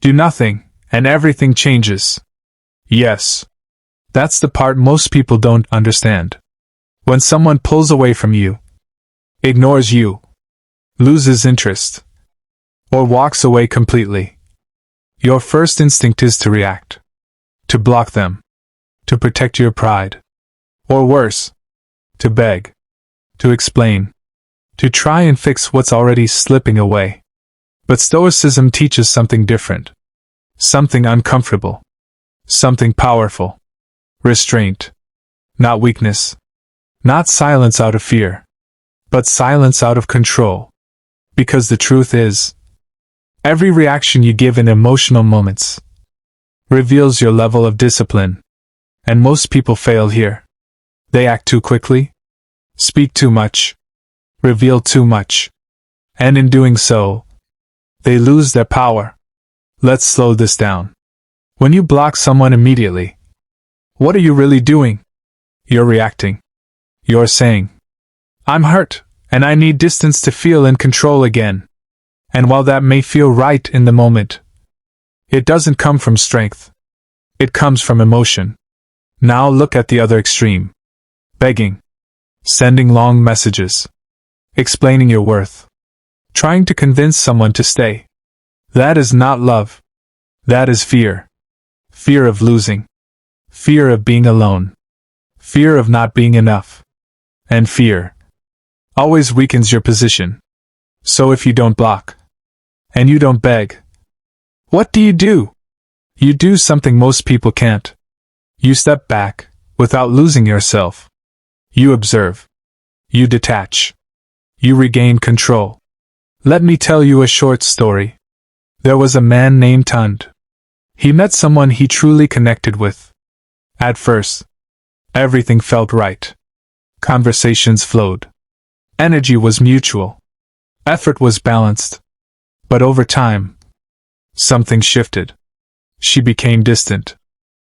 Do nothing, and everything changes. Yes. That's the part most people don't understand. When someone pulls away from you, ignores you, loses interest, or walks away completely, your first instinct is to react, to block them, to protect your pride, or worse, to beg, to explain, to try and fix what's already slipping away. But Stoicism teaches something different, something uncomfortable, something powerful. Restraint. Not weakness. Not silence out of fear, but silence out of control. Because the truth is, every reaction you give in emotional moments reveals your level of discipline. And most people fail here. They act too quickly, speak too much, reveal too much, and in doing so, they lose their power. Let's slow this down. When you block someone immediately, what are you really doing? You're reacting. You're saying, I'm hurt, and I need distance to feel in control again. And while that may feel right in the moment, it doesn't come from strength. It comes from emotion. Now look at the other extreme. Begging. Sending long messages. Explaining your worth. Trying to convince someone to stay. That is not love. That is fear. Fear of losing. Fear of being alone. Fear of not being enough. And fear always weakens your position. So if you don't block, and you don't beg, what do? You do something most people can't. You step back, without losing yourself. You observe. You detach. You regain control. Let me tell you a short story. There was a man named Tund. He met someone he truly connected with. At first, everything felt right. Conversations flowed. Energy was mutual. Effort was balanced. But over time, something shifted. She became distant.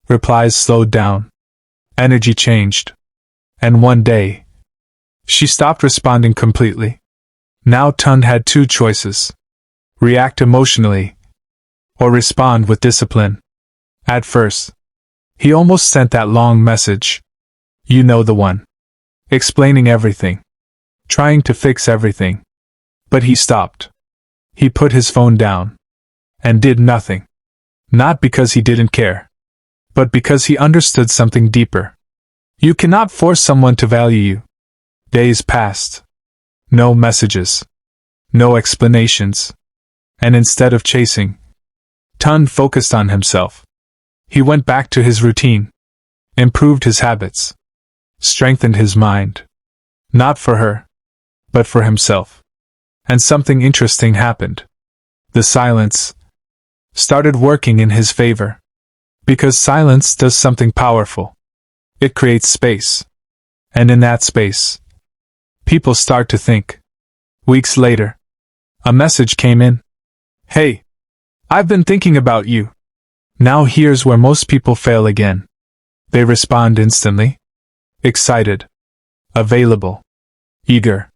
Replies slowed down. Energy changed. And one day, she stopped responding completely. Now Tund had two choices. React emotionally, or respond with discipline. At first, he almost sent that long message. You know the one. Explaining everything. Trying to fix everything. But he stopped. He put his phone down. And did nothing. Not because he didn't care, but because he understood something deeper. You cannot force someone to value you. Days passed. No messages. No explanations. And instead of chasing, Tund focused on himself. He went back to his routine, improved his habits, strengthened his mind. Not for her, but for himself. And something interesting happened. The silence started working in his favor. Because silence does something powerful. It creates space. And in that space, people start to think. Weeks later, a message came in. Hey, I've been thinking about you. Now here's where most people fail again. They respond instantly. Excited. Available. Eager.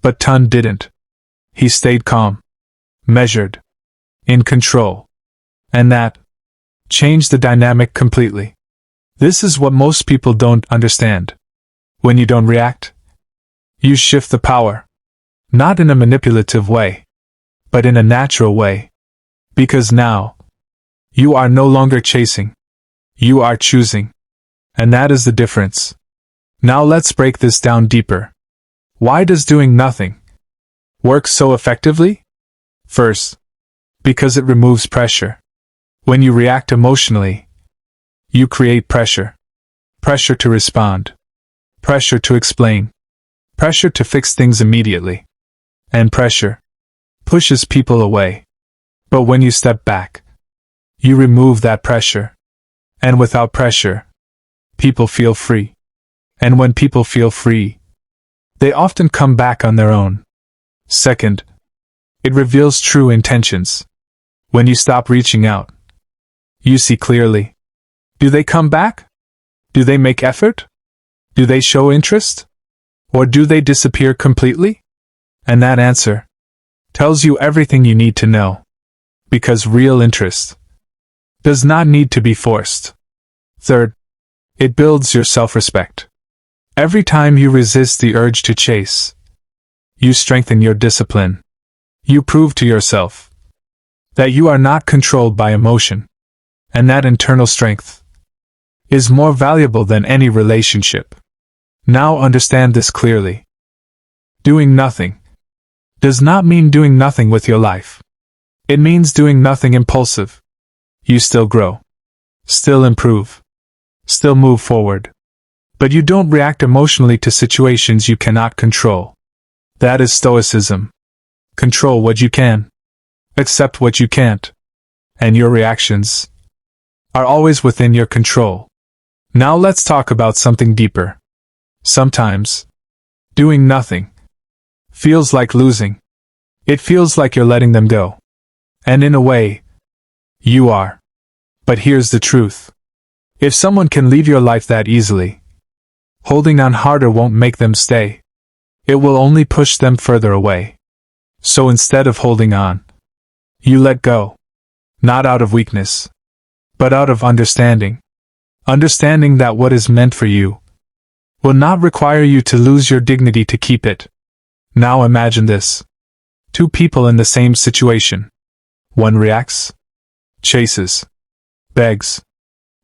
But Tund didn't. He stayed calm. Measured. In control. And that changed the dynamic completely. This is what most people don't understand. When you don't react, you shift the power. Not in a manipulative way, but in a natural way. Because now, you are no longer chasing. You are choosing. And that is the difference. Now let's break this down deeper. Why does doing nothing work so effectively? First, because it removes pressure. When you react emotionally, you create pressure. Pressure to respond. Pressure to explain. Pressure to fix things immediately. And pressure pushes people away. But when you step back, you remove that pressure. And without pressure, people feel free. And when people feel free, they often come back on their own. Second, it reveals true intentions. When you stop reaching out, you see clearly. Do they come back? Do they make effort? Do they show interest? Or do they disappear completely? And that answer tells you everything you need to know. because real interest does not need to be forced. Third, it builds your self-respect. Every time you resist the urge to chase, you strengthen your discipline. You prove to yourself that you are not controlled by emotion, and that internal strength is more valuable than any relationship. Now understand this clearly. Doing nothing does not mean doing nothing with your life. It means doing nothing impulsive. You still grow, still improve, still move forward. But you don't react emotionally to situations you cannot control. That is Stoicism. Control what you can, accept what you can't, and your reactions are always within your control. Now let's talk about something deeper. Sometimes, doing nothing feels like losing. It feels like you're letting them go. And in a way, you are. But here's the truth. If someone can leave your life that easily, holding on harder won't make them stay. It will only push them further away. So instead of holding on, you let go. Not out of weakness, but out of understanding. Understanding that what is meant for you will not require you to lose your dignity to keep it. Now imagine this. Two people in the same situation. One reacts, chases, begs,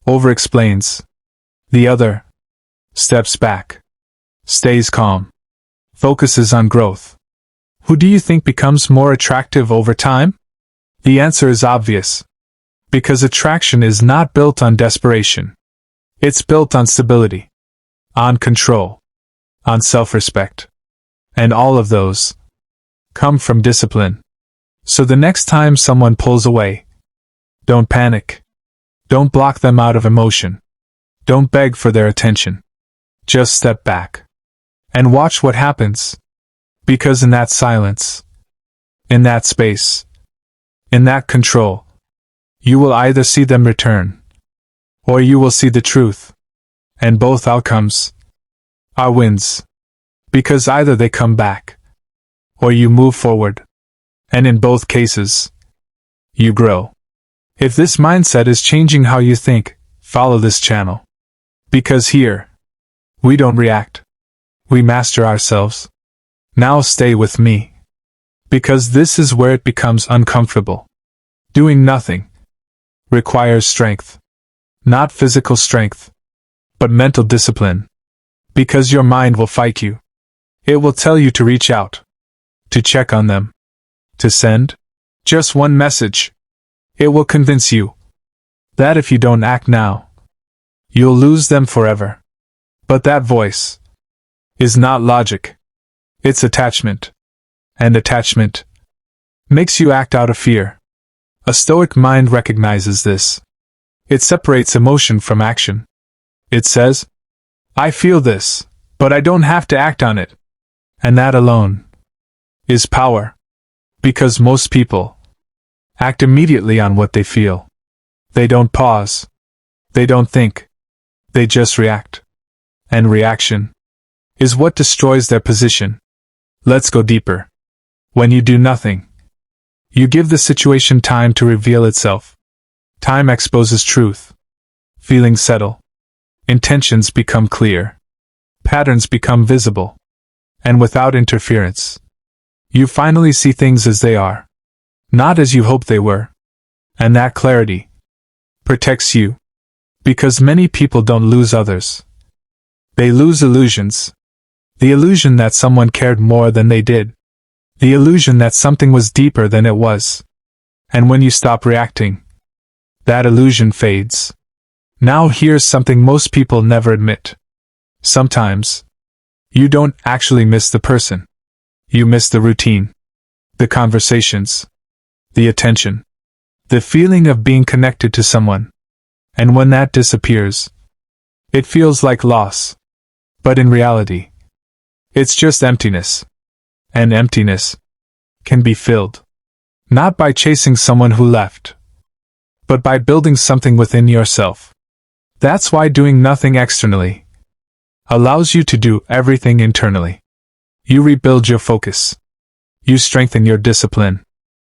over-explains. The other steps back, stays calm, focuses on growth. Who do you think becomes more attractive over time? The answer is obvious. Because attraction is not built on desperation. It's built on stability, on control, on self-respect. And all of those come from discipline. So the next time someone pulls away, don't panic. Don't block them out of emotion. Don't beg for their attention. Just step back and watch what happens. Because in that silence, in that space, in that control, you will either see them return, or you will see the truth. And both outcomes are wins. Because either they come back, or you move forward. And in both cases, you grow. If this mindset is changing how you think, follow this channel. Because here, we don't react. We master ourselves. Now stay with me. Because this is where it becomes uncomfortable. Doing nothing requires strength. Not physical strength, but mental discipline. Because your mind will fight you. It will tell you to reach out, to check on them, to send just one message. It will convince you that if you don't act now, you'll lose them forever. But that voice is not logic. It's attachment. And attachment makes you act out of fear. A Stoic mind recognizes this. It separates emotion from action. It says, I feel this, but I don't have to act on it. And that alone is power. Because most people act immediately on what they feel. They don't pause. They don't think. They just react. And reaction is what destroys their position. Let's go deeper. When you do nothing, you give the situation time to reveal itself. Time exposes truth. Feelings settle. Intentions become clear. Patterns become visible. And without interference, you finally see things as they are, not as you hoped they were. And that clarity protects you. Because many people don't lose others. They lose illusions. The illusion that someone cared more than they did. The illusion that something was deeper than it was. And when you stop reacting, that illusion fades. Now here's something most people never admit. Sometimes, you don't actually miss the person. You miss the routine, the conversations, the attention, the feeling of being connected to someone. And when that disappears, it feels like loss. But in reality, it's just emptiness. And emptiness can be filled, not by chasing someone who left, but by building something within yourself. That's why doing nothing externally allows you to do everything internally. You rebuild your focus. You strengthen your discipline.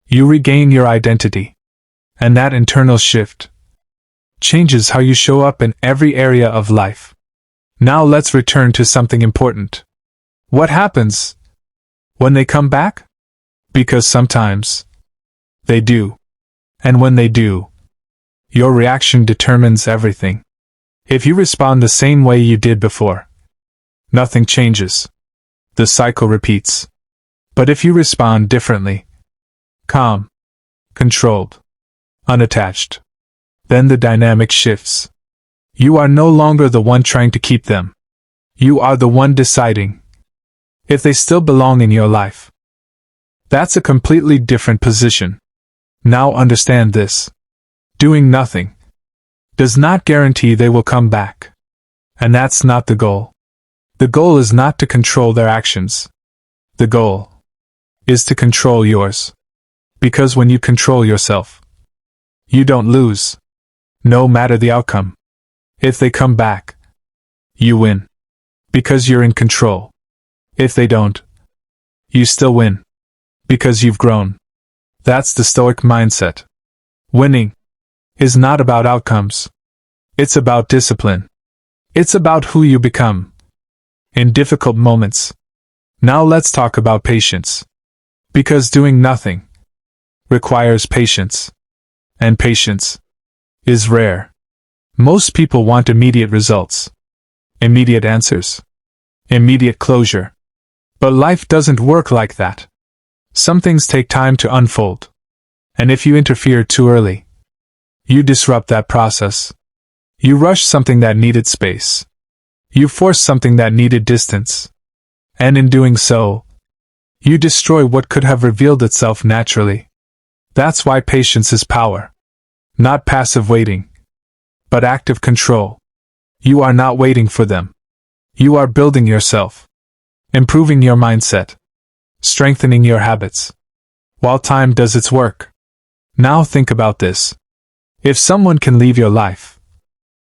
You regain your identity. And that internal shift changes how you show up in every area of life. Now let's return to something important. What happens when they come back? Because sometimes they do. And when they do, your reaction determines everything. If you respond the same way you did before, nothing changes. The cycle repeats. But if you respond differently, calm, controlled, unattached, then the dynamic shifts. You are no longer the one trying to keep them. You are the one deciding if they still belong in your life. That's a completely different position. Now understand this. Doing nothing does not guarantee they will come back. And that's not the goal. The goal is not to control their actions. The goal is to control yours. Because when you control yourself, you don't lose, no matter the outcome. If they come back, you win. Because you're in control. If they don't, you still win. Because you've grown. That's the Stoic mindset. Winning is not about outcomes. It's about discipline. It's about who you become in difficult moments. Now let's talk about patience. Because doing nothing requires patience. And patience is rare. Most people want immediate results, immediate answers, immediate closure. But life doesn't work like that. Some things take time to unfold. And if you interfere too early, you disrupt that process. You rush something that needed space. You force something that needed distance. And in doing so, you destroy what could have revealed itself naturally. That's why patience is power. Not passive waiting, but active control. You are not waiting for them. You are building yourself, improving your mindset, strengthening your habits, while time does its work. Now think about this. If someone can leave your life,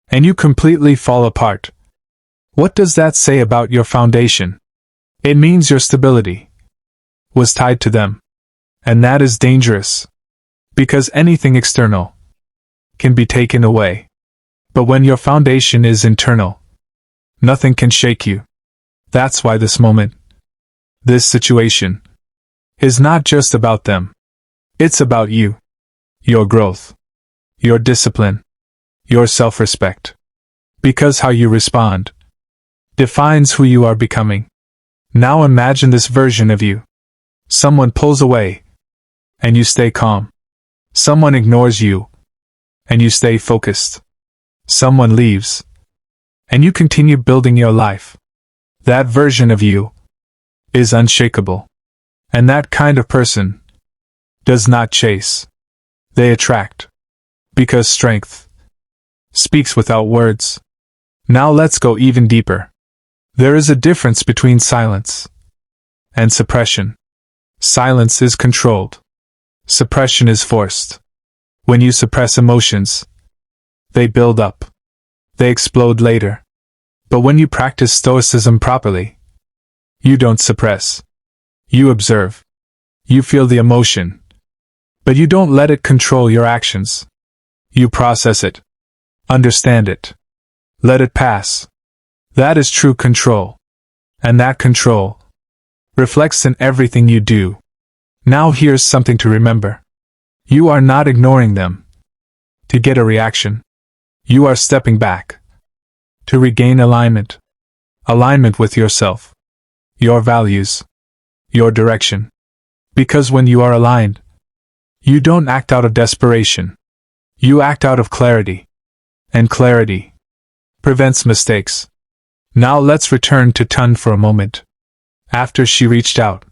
and you completely fall apart, what does that say about your foundation? It means your stability was tied to them. And that is dangerous. Because anything external can be taken away. But when your foundation is internal, nothing can shake you. That's why this moment, this situation, is not just about them. It's about you, your growth, your discipline, your self-respect. Because how you respond defines who you are becoming. Now imagine this version of you. Someone pulls away, and you stay calm. Someone ignores you, and you stay focused. Someone leaves, and you continue building your life. That version of you is unshakable. And that kind of person does not chase. They attract. Because strength speaks without words. Now let's go even deeper. There is a difference between silence and suppression. Silence is controlled. Suppression is forced. When you suppress emotions, they build up. They explode later. But when you practice Stoicism properly, you don't suppress. You observe. You feel the emotion. But you don't let it control your actions. You process it. Understand it. Let it pass. That is true control. And that control reflects in everything you do. Now here's something to remember. You are not ignoring them to get a reaction. You are stepping back to regain alignment. Alignment with yourself, your values, your direction. Because when you are aligned, you don't act out of desperation. You act out of clarity. And clarity prevents mistakes. Now let's return to Tun for a moment. After she reached out,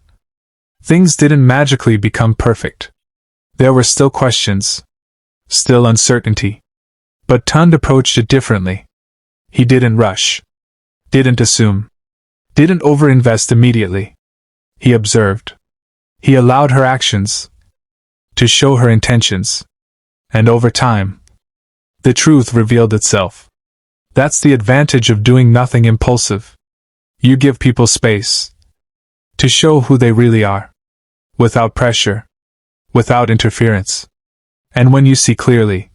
things didn't magically become perfect. There were still questions, still uncertainty. But Tun approached it differently. He didn't rush, didn't assume, didn't overinvest immediately. He observed. He allowed her actions to show her intentions. And over time, the truth revealed itself. That's the advantage of doing nothing impulsive. You give people space to show who they really are, without pressure, without interference. And when you see clearly,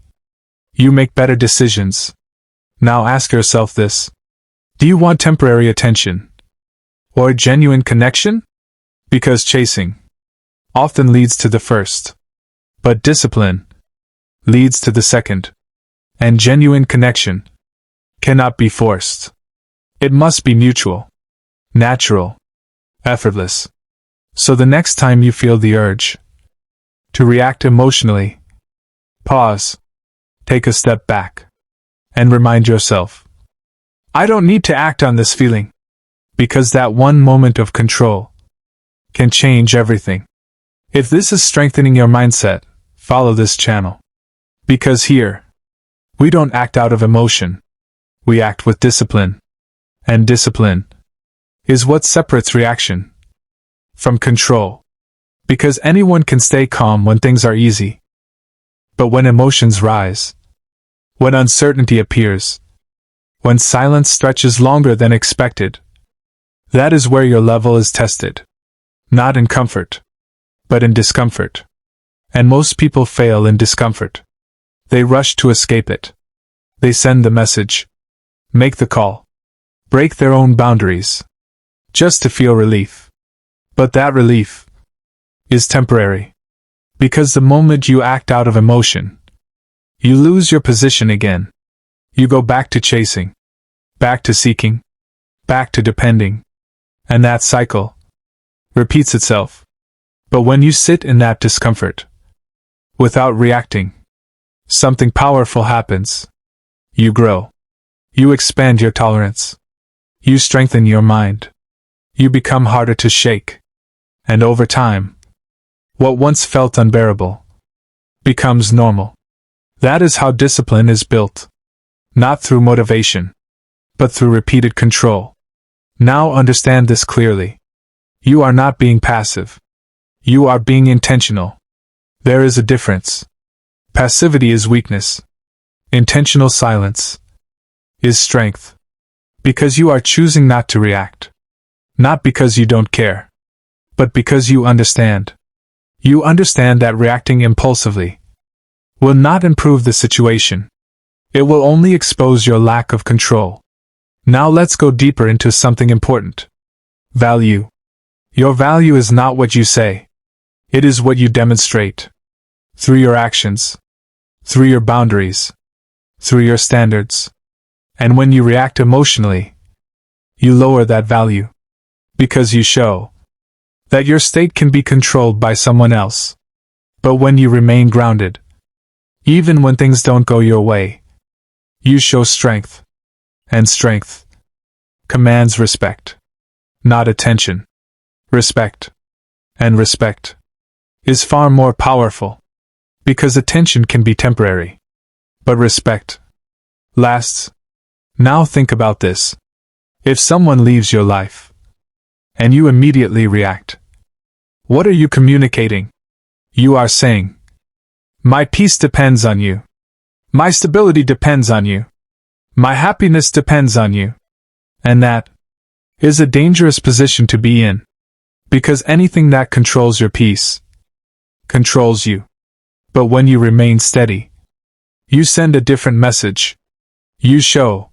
you make better decisions. Now ask yourself this. Do you want temporary attention? Or genuine connection? Because chasing often leads to the first. But discipline leads to the second. And genuine connection cannot be forced. It must be mutual, natural, effortless. So the next time you feel the urge to react emotionally, pause, take a step back, and remind yourself, I don't need to act on this feeling, because that one moment of control can change everything. If this is strengthening your mindset, follow this channel. Because here, we don't act out of emotion, we act with discipline. And discipline is what separates reaction from control. Because anyone can stay calm when things are easy. But when emotions rise, when uncertainty appears, when silence stretches longer than expected, that is where your level is tested. Not in comfort, but in discomfort. And most people fail in discomfort. They rush to escape it. They send the message, make the call, break their own boundaries, just to feel relief. But that relief is temporary. Because the moment you act out of emotion, you lose your position again. You go back to chasing, back to seeking, back to depending. And that cycle repeats itself. But when you sit in that discomfort, without reacting, something powerful happens. You grow. You expand your tolerance. You strengthen your mind. You become harder to shake. And over time, what once felt unbearable becomes normal. That is how discipline is built. Not through motivation, but through repeated control. Now understand this clearly. You are not being passive. You are being intentional. There is a difference. Passivity is weakness. Intentional silence is strength. Because you are choosing not to react. Not because you don't care, but because you understand. You understand that reacting impulsively will not improve the situation. It will only expose your lack of control. Now let's go deeper into something important. Value. Your value is not what you say. It is what you demonstrate. Through your actions. Through your boundaries. Through your standards. And when you react emotionally, you lower that value. Because you show that your state can be controlled by someone else. But when you remain grounded, even when things don't go your way, you show strength. And strength commands respect, not attention. Respect. And respect is far more powerful. Because attention can be temporary. But respect lasts. Now think about this. If someone leaves your life, and you immediately react, what are you communicating? You are saying, my peace depends on you. My stability depends on you. My happiness depends on you. And that is a dangerous position to be in. Because anything that controls your peace controls you. But when you remain steady, you send a different message. You show,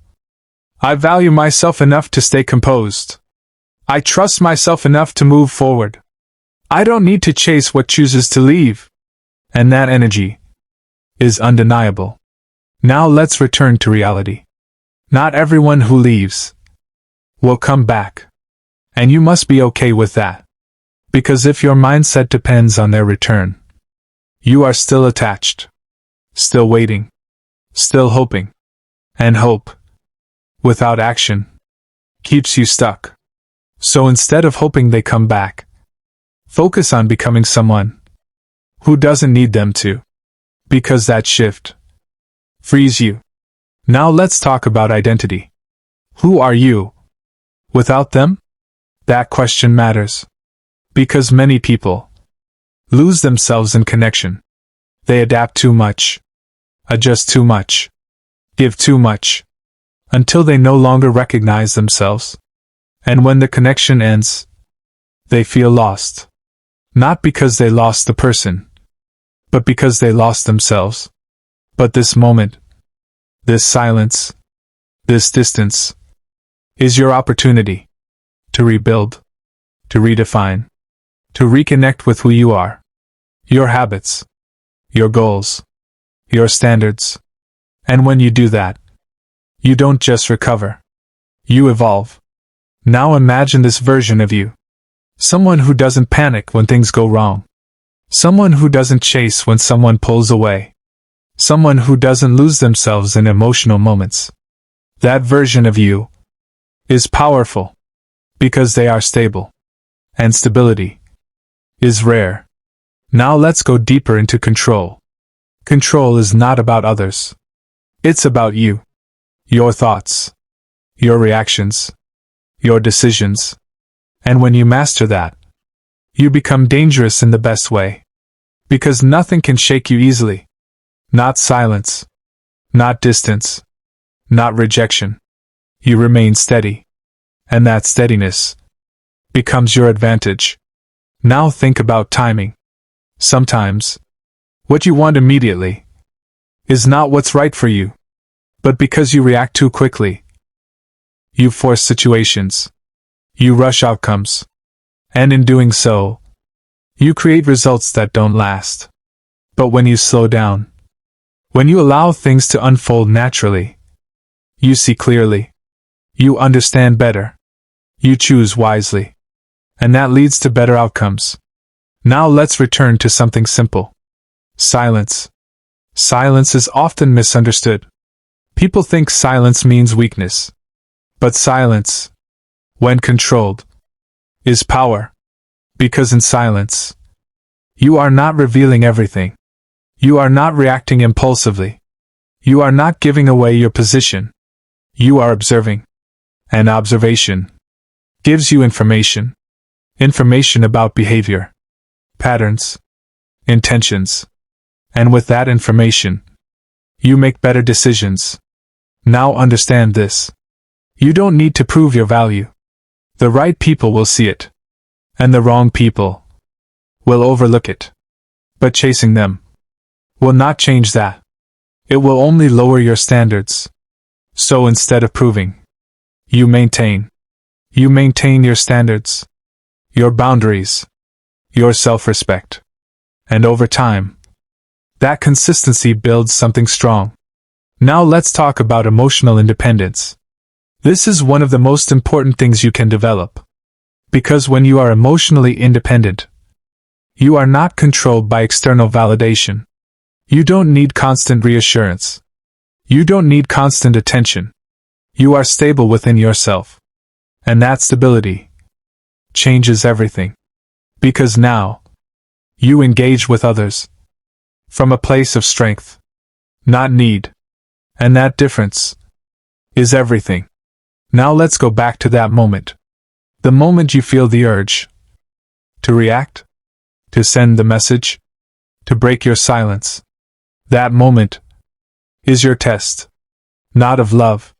I value myself enough to stay composed. I trust myself enough to move forward. I don't need to chase what chooses to leave. And that energy is undeniable. Now let's return to reality. Not everyone who leaves will come back. And you must be okay with that. Because if your mindset depends on their return, you are still attached. Still waiting. Still hoping. And hope, without action, keeps you stuck. So instead of hoping they come back, focus on becoming someone who doesn't need them to. Because that shift frees you. Now let's talk about identity. Who are you without them? That question matters. Because many people lose themselves in connection. They adapt too much, adjust too much, give too much, until they no longer recognize themselves. And when the connection ends, they feel lost. Not because they lost the person, but because they lost themselves. But this moment, this silence, this distance, is your opportunity to rebuild, to redefine, to reconnect with who you are, your habits, your goals, your standards. And when you do that, you don't just recover, you evolve. Now imagine this version of you. Someone who doesn't panic when things go wrong. Someone who doesn't chase when someone pulls away. Someone who doesn't lose themselves in emotional moments. That version of you is powerful because they are stable. And stability is rare. Now let's go deeper into control. Control is not about others. It's about you. Your thoughts. Your reactions. Your decisions. And when you master that, you become dangerous in the best way. Because nothing can shake you easily. Not silence. Not distance. Not rejection. You remain steady. And that steadiness becomes your advantage. Now think about timing. Sometimes, what you want immediately is not what's right for you. But because you react too quickly, you force situations. You rush outcomes. And in doing so, you create results that don't last. But when you slow down, when you allow things to unfold naturally, you see clearly. You understand better. You choose wisely. And that leads to better outcomes. Now let's return to something simple. Silence. Silence is often misunderstood. People think silence means weakness. But silence, when controlled, is power. Because in silence, you are not revealing everything. You are not reacting impulsively. You are not giving away your position. You are observing. And observation gives you information. Information about behavior, patterns, intentions. And with that information, you make better decisions. Now understand this. You don't need to prove your value. The right people will see it. And the wrong people will overlook it. But chasing them will not change that. It will only lower your standards. So instead of proving, you maintain. You maintain your standards, your boundaries, your self-respect. And over time, that consistency builds something strong. Now let's talk about emotional independence. This is one of the most important things you can develop. Because when you are emotionally independent, you are not controlled by external validation. You don't need constant reassurance. You don't need constant attention. You are stable within yourself. And that stability changes everything. Because now, you engage with others from a place of strength, not need. And that difference is everything. Now let's go back to that moment. The moment you feel the urge to react, to send the message, to break your silence. That moment is your test, not of love,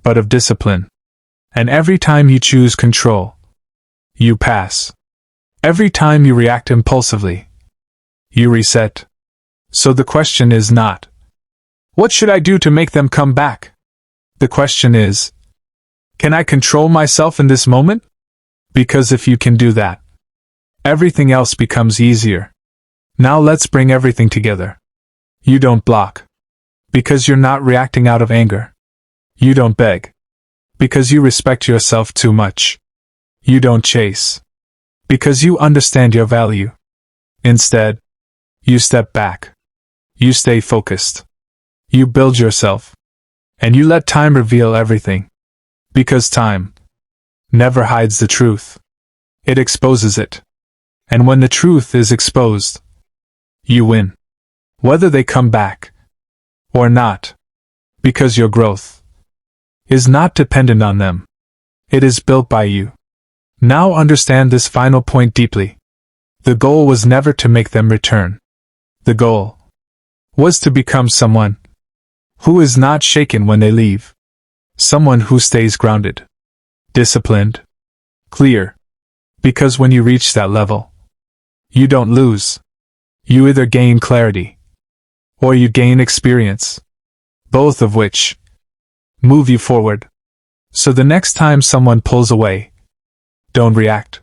but of discipline. And every time you choose control, you pass. Every time you react impulsively, you reset. So the question is not, what should I do to make them come back? The question is, can I control myself in this moment? Because if you can do that, everything else becomes easier. Now let's bring everything together. You don't block, because you're not reacting out of anger. You don't beg, because you respect yourself too much. You don't chase, because you understand your value. Instead, you step back. You stay focused. You build yourself. And you let time reveal everything. Because time never hides the truth. It exposes it. And when the truth is exposed, you win. Whether they come back or not. Because your growth is not dependent on them. It is built by you. Now understand this final point deeply. The goal was never to make them return. The goal was to become someone who is not shaken when they leave. Someone who stays grounded, disciplined, clear. Because when you reach that level, you don't lose. You either gain clarity, or you gain experience, both of which move you forward. So the next time someone pulls away, don't react.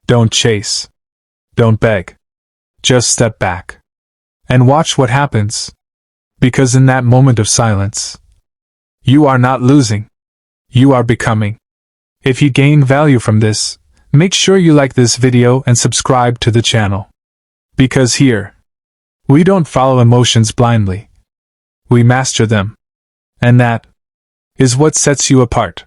Don't chase. Don't beg. Just step back and watch what happens. Because in that moment of silence, you are not losing. You are becoming. If you gain value from this, make sure you like this video and subscribe to the channel. Because here, we don't follow emotions blindly. We master them. And that is what sets you apart.